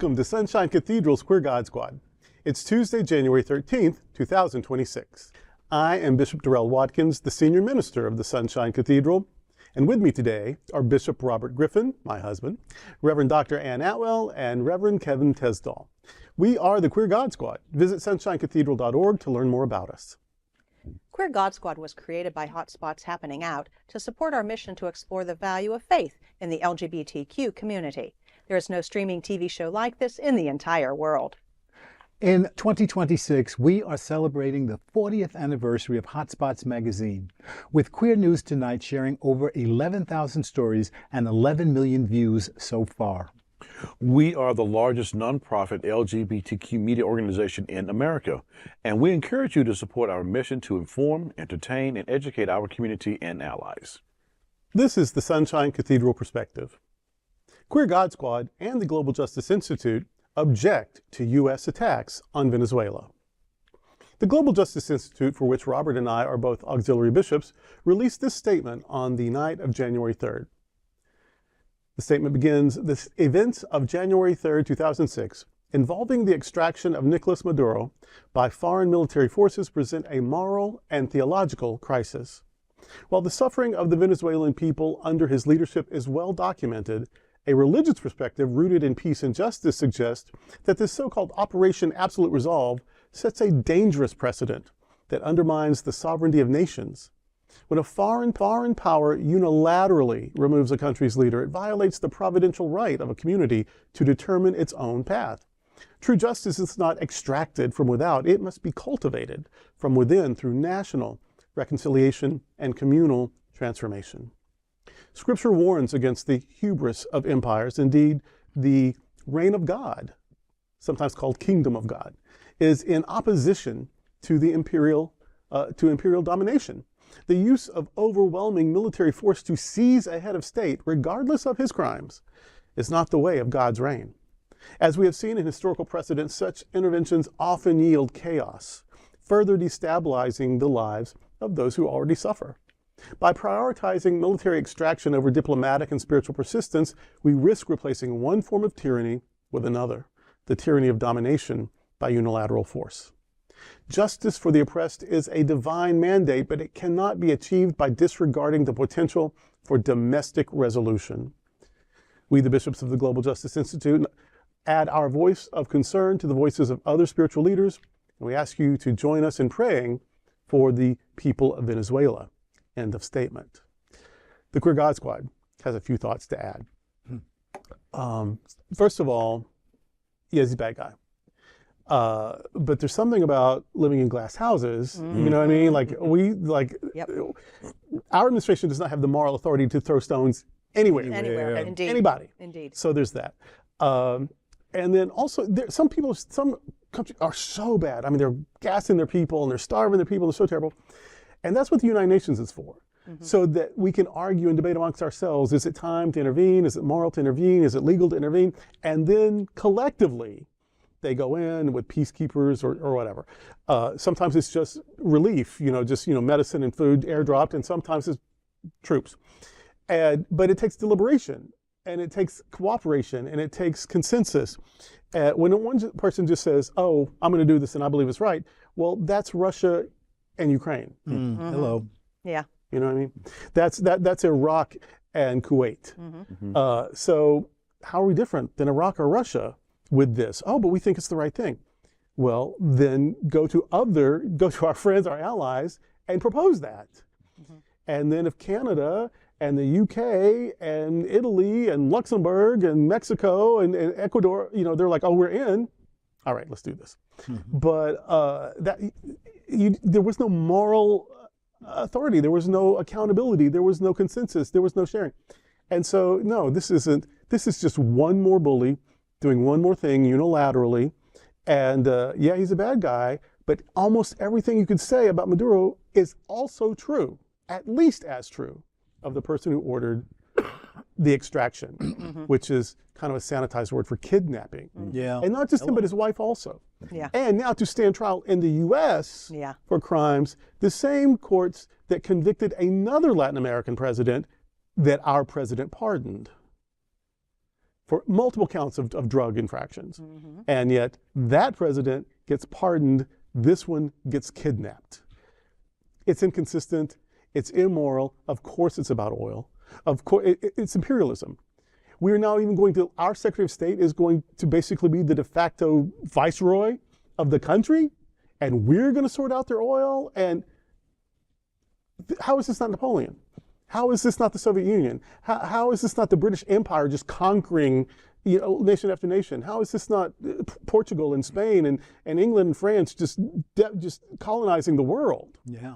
Welcome to Sunshine Cathedral's Queer God Squad. It's Tuesday, January 13th, 2026. I am Bishop Darrell Watkins, the senior minister of the Sunshine Cathedral, and with me today are Bishop Robert Griffin, my husband, Reverend Dr. Ann Atwell, and Reverend Kevin Tesdall. We are the Queer God Squad. Visit sunshinecathedral.org to learn more about us. Queer God Squad was created by Hotspots Happening Out to support our mission to explore the value of faith in the LGBTQ community. There is no streaming TV show like this in the entire world. In 2026, we are celebrating the 40th anniversary of Hotspots magazine, with Queer News Tonight sharing over 11,000 stories and 11 million views so far. We are the largest nonprofit LGBTQ media organization in America, and we encourage you to support our mission to inform, entertain, and educate our community and allies. This is the Sunshine Cathedral Perspective. Queer God Squad and the Global Justice Institute object to U.S. attacks on Venezuela. The Global Justice Institute, for which Robert and I are both auxiliary bishops, released this statement on the night of January 3rd. The statement begins, "The events of January 3rd, 2006, involving the extraction of Nicolás Maduro by foreign military forces present a moral and theological crisis. While the suffering of the Venezuelan people under his leadership is well documented, a religious perspective rooted in peace and justice suggests that this so-called Operation Absolute Resolve sets a dangerous precedent that undermines the sovereignty of nations. When a foreign power unilaterally removes a country's leader, it violates the providential right of a community to determine its own path. True justice is not extracted from without, it must be cultivated from within through national reconciliation and communal transformation." Scripture warns against the hubris of empires. Indeed, the reign of God, sometimes called kingdom of God, is in opposition to the imperial domination. The use of overwhelming military force to seize a head of state, regardless of his crimes, is not the way of God's reign. As we have seen in historical precedents, such interventions often yield chaos, further destabilizing the lives of those who already suffer. By prioritizing military extraction over diplomatic and spiritual persistence, we risk replacing one form of tyranny with another, the tyranny of domination by unilateral force. Justice for the oppressed is a divine mandate, but it cannot be achieved by disregarding the potential for domestic resolution. We, the bishops of the Global Justice Institute, add our voice of concern to the voices of other spiritual leaders, and we ask you to join us in praying for the people of Venezuela. End of statement. The Queer God Squad has a few thoughts to add. First of all, yeah, he's a bad guy. But there's something about living in glass houses, you know what I mean? Our administration does not have the moral authority to throw stones anywhere. Indeed. Anybody. Indeed. So there's that. And then also, some countries are so bad. I mean, they're gassing their people and they're starving their people. They're so terrible. And that's what the United Nations is for. So that we can argue and debate amongst ourselves. Is it time to intervene? Is it moral to intervene? Is it legal to intervene? And then collectively, they go in with peacekeepers or whatever. Sometimes it's just relief, medicine and food airdropped, and sometimes it's troops. But it takes deliberation, and it takes cooperation, and it takes consensus. When one person just says, "Oh, I'm going to do this and I believe it's right," well, that's Russia and Ukraine. Hello. Yeah. You know what I mean? That's Iraq and Kuwait. So how are we different than Iraq or Russia with this? Oh, but we think it's the right thing. Well, then go to our friends, our allies, and propose that. And then if Canada and the UK and Italy and Luxembourg and Mexico and Ecuador, they're like, "Oh, we're in. All right, let's do this." But there was no moral authority. There was no accountability. There was no consensus. There was no sharing. And so, no, this is just one more bully doing one more thing unilaterally. And yeah, he's a bad guy, but almost everything you could say about Maduro is also true, at least as true, of the person who ordered the extraction, which is kind of a sanitized word for kidnapping. Yeah. And not just him, but his wife also. Yeah. And now to stand trial in the U.S. for crimes, the same courts that convicted another Latin American president that our president pardoned. for multiple counts of drug infractions. And yet that president gets pardoned, this one gets kidnapped. It's inconsistent, it's immoral, of course it's about oil, of course it's imperialism. We're now even going to, our Secretary of State is going to basically be the de facto viceroy of the country, and we're going to sort out their oil. And how is this not Napoleon? How is this not the Soviet Union? How is this not the British Empire just conquering, you know, nation after nation? How is this not Portugal and Spain and England and France just colonizing the world? Yeah.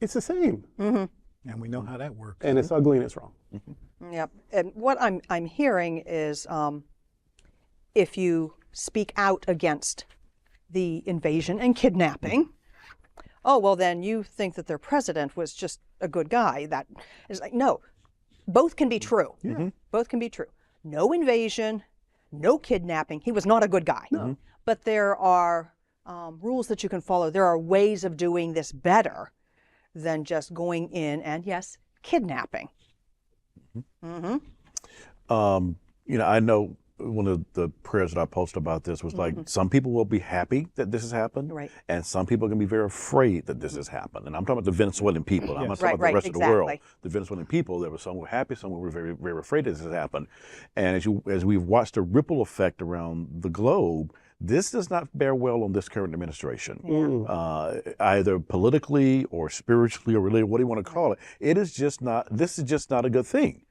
It's the same. And we know how that works. And it's ugly and it's wrong. Yep. And what I'm hearing is if you speak out against the invasion and kidnapping, oh, well, then you think that their president was just a good guy. That is like, no, both can be true. Both can be true. No invasion, no kidnapping. He was not a good guy. No. But there are rules that you can follow. There are ways of doing this better than just going in and, yes, kidnapping. You know, I know one of the prayers that I posted about this was like, some people will be happy that this has happened, Right. and some people are going to be very afraid that this has happened. And I'm talking about the Venezuelan people. I'm not talking about Right, the rest of the world. exactly. The Venezuelan people, there were some who were happy, some who were very, very afraid that this has happened. And as we've watched the ripple effect around the globe, this does not bear well on this current administration, either politically or spiritually or really, what do you want to call it? This is just not a good thing.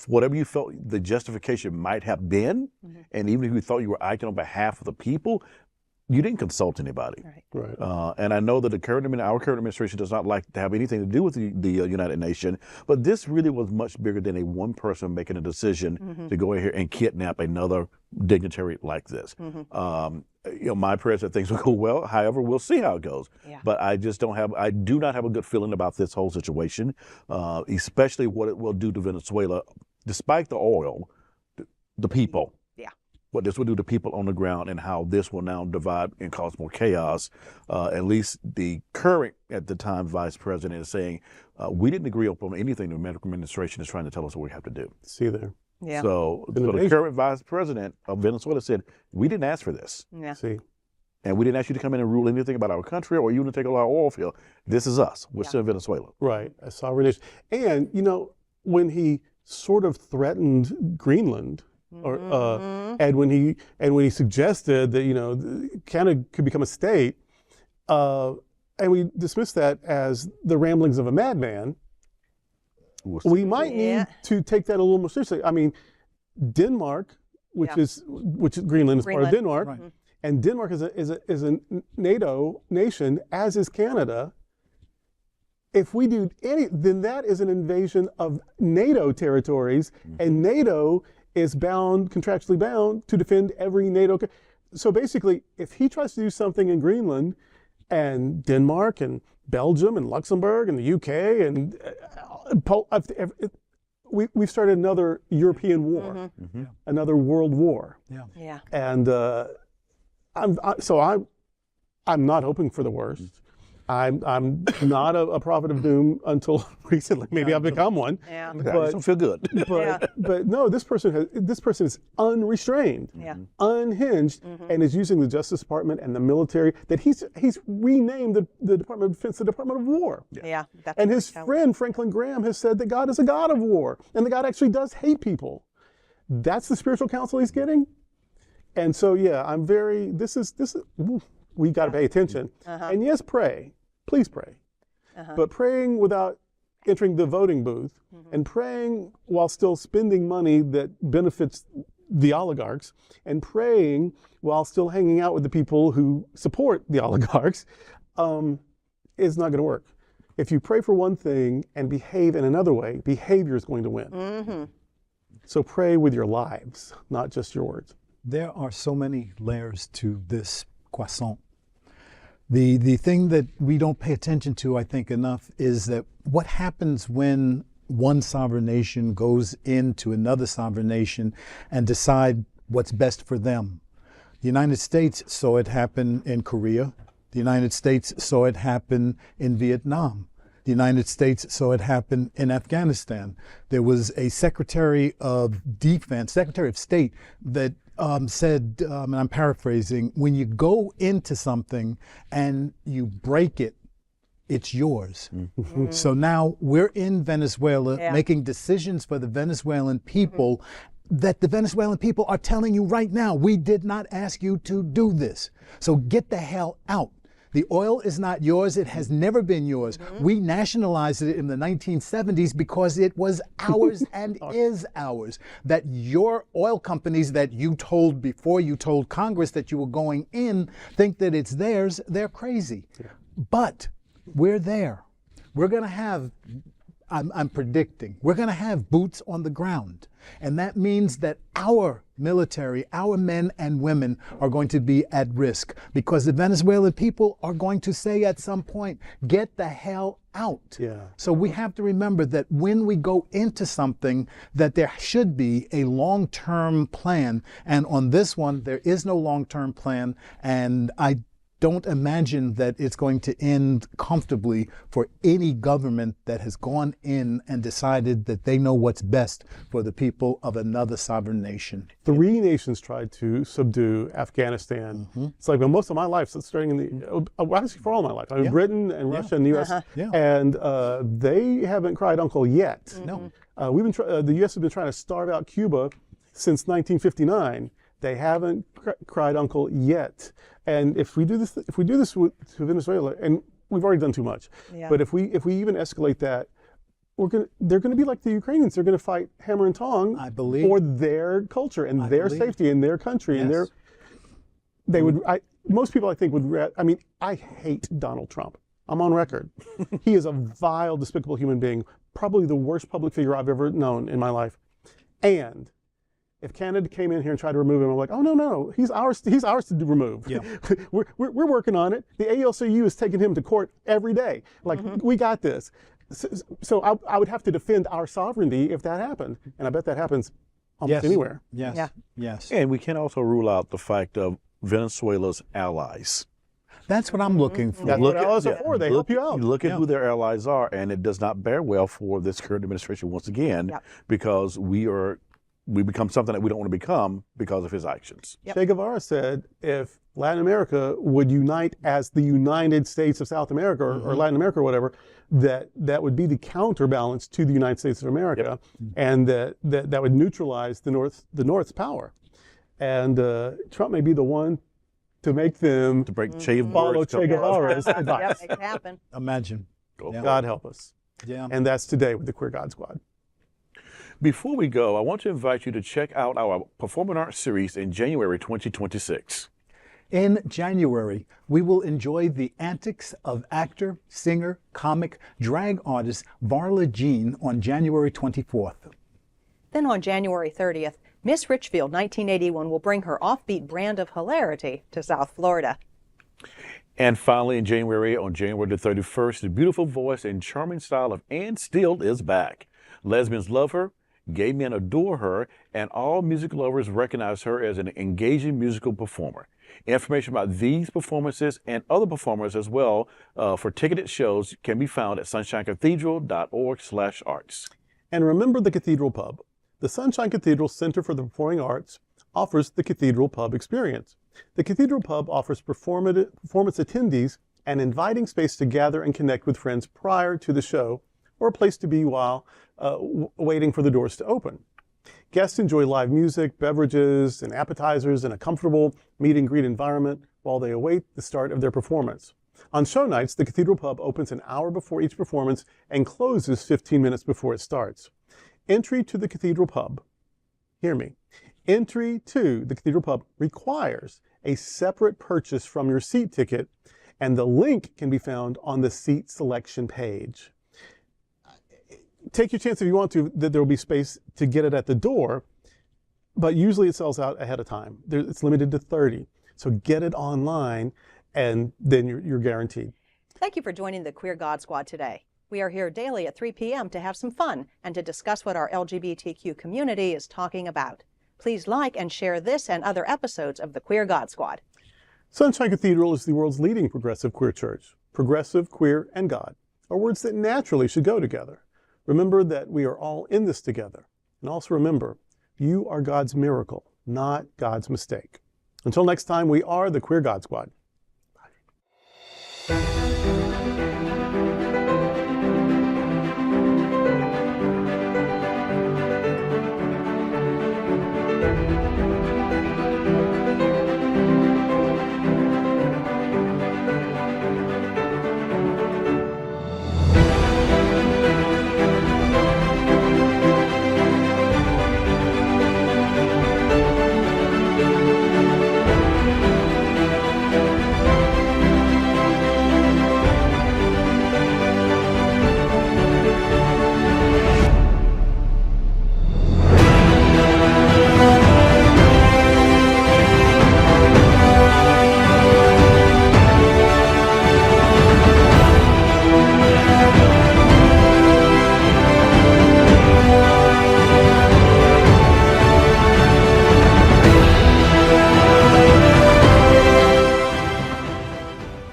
Whatever you felt the justification might have been, and even if you thought you were acting on behalf of the people, you didn't consult anybody. Right. And I know that our current administration does not like to have anything to do with the United Nations, but this really was much bigger than a one person making a decision to go in here and kidnap another dignitary like this. You know, my prayers that things will go well. However, we'll see how it goes. Yeah. But I do not have a good feeling about this whole situation, especially what it will do to Venezuela, despite the oil, the people. What this will do to people on the ground, and how this will now divide and cause more chaos. At least the current, at the time, vice president is saying, we didn't agree upon anything the American administration is trying to tell us what we have to do. See there. Yeah. So the current vice president of Venezuela said, we didn't ask for this. Yeah. See. And we didn't ask you to come in and rule anything about our country or even to take all our oil field. This is us. We're still in Venezuela. Right. A sovereign nation. And, you know, when he sort of threatened Greenland, or and when he suggested that, you know, Canada could become a state, and we dismiss that as the ramblings of a madman, we might need to take that a little more seriously. I mean, Denmark, which is Greenland is part of Denmark, and Denmark is a NATO nation, as is Canada. If we do then that is an invasion of NATO territories, and NATO is contractually bound to defend every NATO. So basically, if he tries to do something in Greenland and Denmark and Belgium and Luxembourg and the UK and we've started another European war, another world war. Yeah. And I'm not hoping for the worst. I'm not a prophet of doom until recently. Maybe I've become one. Yeah. I just don't feel good. But no, this person is unrestrained, unhinged, and is using the Justice Department and the military that he's renamed the Department of Defense the Department of War. Yeah. And his friend Franklin Graham has said that God is a God of war, and that God actually does hate people. That's the spiritual counsel he's getting. And so we got to pay attention. And yes, pray. Please pray. But praying without entering the voting booth and praying while still spending money that benefits the oligarchs and praying while still hanging out with the people who support the oligarchs is not going to work. If you pray for one thing and behave in another way, behavior is going to win. So pray with your lives, not just your words. There are so many layers to this croissant. The thing that we don't pay attention to, I think, enough is that what happens when one sovereign nation goes into another sovereign nation and decide what's best for them. The United States saw it happen in Korea. The United States saw it happen in Vietnam. The United States saw it happen in Afghanistan. There was a Secretary of Defense, Secretary of State, that said, and I'm paraphrasing, when you go into something and you break it, it's yours. Mm-hmm. So now we're in Venezuela Yeah. making decisions for the Venezuelan people that the Venezuelan people are telling you right now, we did not ask you to do this. So get the hell out. The oil is not yours. It has never been yours. We nationalized it in the 1970s because it was ours and is ours. That your oil companies that you told before you told Congress that you were going in think that it's theirs, they're crazy. But we're there. We're going to have, I'm predicting, we're going to have boots on the ground. And that means that our military, our men and women are going to be at risk because the Venezuelan people are going to say at some point, get the hell out. Yeah. So we have to remember that when we go into something, that there should be a long-term plan. And on this one, there is no long-term plan. And I don't imagine that it's going to end comfortably for any government that has gone in and decided that they know what's best for the people of another sovereign nation. 3 nations tried to subdue Afghanistan. It's like, well, most of my life, so starting in the, actually for all my life, I mean, Britain and Russia and the U.S., Yeah. and they haven't cried uncle yet. No. We've been the U.S. has been trying to starve out Cuba since 1959. They haven't cried uncle yet. And if we do this to Venezuela, and we've already done too much, but if we even escalate that, they're going to be like the Ukrainians. They're going to fight hammer and tong, I believe, for their culture and their safety and their country and their. They would. Most people, I think, would. I mean, I hate Donald Trump. I'm on record. He is a vile, despicable human being. Probably the worst public figure I've ever known in my life. And if Canada came in here and tried to remove him, I'm like, oh no, he's ours to remove. Yeah. we're working on it. The ALCU is taking him to court every day. Like, we got this. So I would have to defend our sovereignty if that happened, and I bet that happens almost anywhere. Yes. And we can also rule out the fact of Venezuela's allies. That's what I'm looking for. That's what allies are for. They help you out. Look at who their allies are, and it does not bear well for this current administration once again, because we become something that we don't want to become because of his actions. Che Guevara said if Latin America would unite as the United States of South America or Latin America or whatever, that would be the counterbalance to the United States of America, and that would neutralize the North's power. And Trump may be the one to make them follow Che Guevara's advice. Make it happen. Imagine. God help us. Yeah. And that's today with the Queer God Squad. Before we go, I want to invite you to check out our performing arts series in January 2026. In January, we will enjoy the antics of actor, singer, comic, drag artist Varla Jean on January 24th. Then on January 30th, Miss Richfield 1981 will bring her offbeat brand of hilarity to South Florida. And finally, in January, on January the 31st, the beautiful voice and charming style of Ann Steele is back. Lesbians love her, gay men adore her, and all music lovers recognize her as an engaging musical performer. Information about these performances and other performers as well for ticketed shows can be found at sunshinecathedral.org/arts. And remember the Cathedral Pub. The Sunshine Cathedral Center for the Performing Arts offers the Cathedral Pub experience. The Cathedral Pub offers performance attendees an inviting space to gather and connect with friends prior to the show, or a place to be while waiting for the doors to open. Guests enjoy live music, beverages, and appetizers in a comfortable meet and greet environment while they await the start of their performance. On show nights, the Cathedral Pub opens an hour before each performance and closes 15 minutes before it starts. Entry to the Cathedral Pub, hear me, entry to the Cathedral Pub requires a separate purchase from your seat ticket, and the link can be found on the seat selection page. Take your chance if you want to that there will be space to get it at the door, but usually it sells out ahead of time. It's limited to 30. So get it online, and then you're guaranteed. Thank you for joining the Queer God Squad today. We are here daily at 3 p.m. to have some fun and to discuss what our LGBTQ community is talking about. Please like and share this and other episodes of the Queer God Squad. Sunshine Cathedral is the world's leading progressive queer church. Progressive, queer, and God. are words that naturally should go together. Remember that we are all in this together. And also remember, you are God's miracle, not God's mistake. Until next time, we are the Queer God Squad.